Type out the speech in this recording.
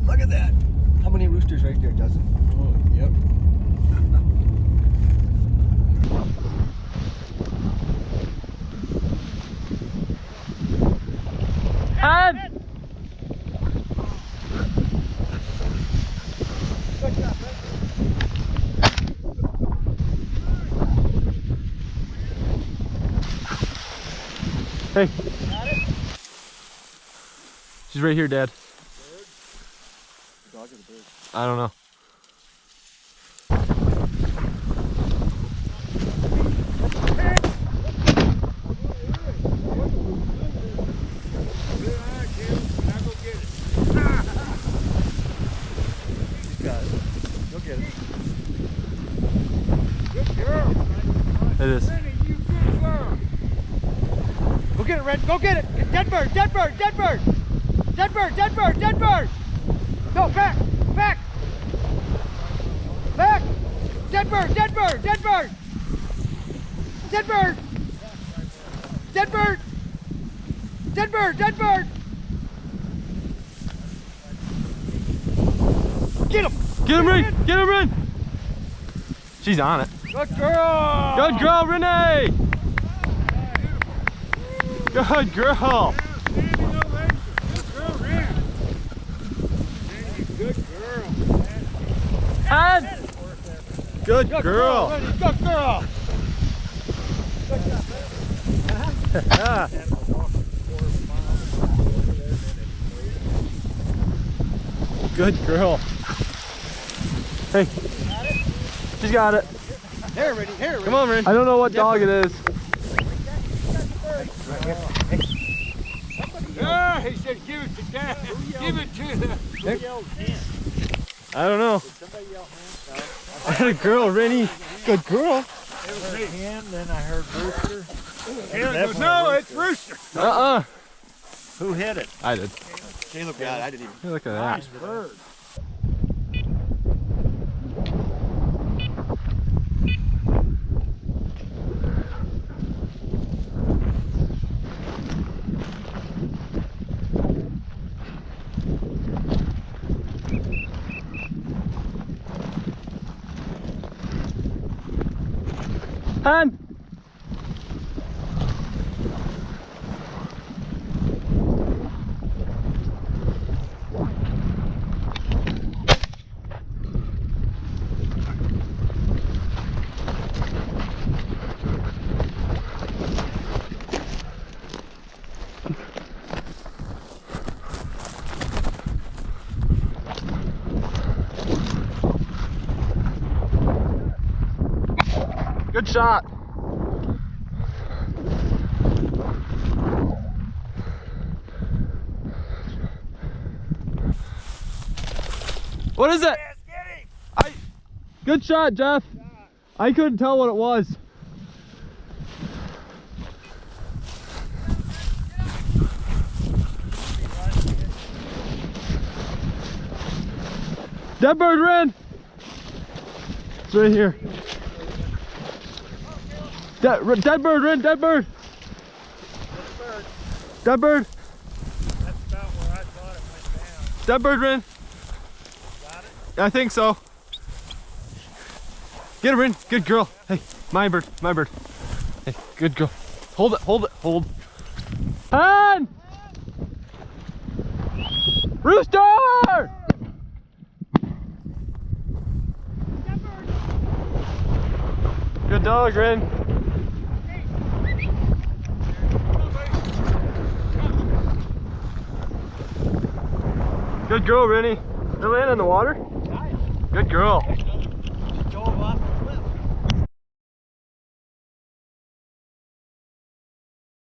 Look at that. How many roosters right there? Dozen? Oh, yep. And hey, she's right here, Dad. Dog or the bird? I don't know. Go get it. Good girl. It is. Rennie, you good girl. Go get it, Red. Go get it. Dead bird, dead bird, dead bird. Dead bird, dead bird, dead bird. No, back, back. Back. Dead bird, dead bird, dead bird. Dead bird. Dead bird. Dead bird, dead bird. Get him. Get him, Rin! Get him, Rin! She's on it. Good girl. Good girl, Renee! Good girl! Good girl. And good Good girl! Rennie, good girl. Good girl. Hey, she's got it. Here, Rennie, here, Rennie. Come on, Rin. I don't know what dog it is. Yeah, he said give it to Dad. Give it to the... Who yelled hen? I don't know. Did somebody yell hen? Good girl, Rennie. Good girl. It was me. Hen, then I heard rooster. Hen goes, no, it's rooster. Who hit it? I did. Caleb got it. I didn't even. Look at that. Nice bird. And good shot. What is it? Good shot, Jeff. I couldn't tell what it was. Dead bird, Ren. It's right here. Dead bird, Ren, dead bird. Dead bird. That's about where I thought it went down. Dead bird, Ren. Got it? I think so. Get her in. Good girl. Hey, my bird, my bird. Hey, good girl. Hold it, hold it, hold. And rooster! Good dog, Ren. Good girl, Rennie. They're laying in the water. Good girl. Dove up.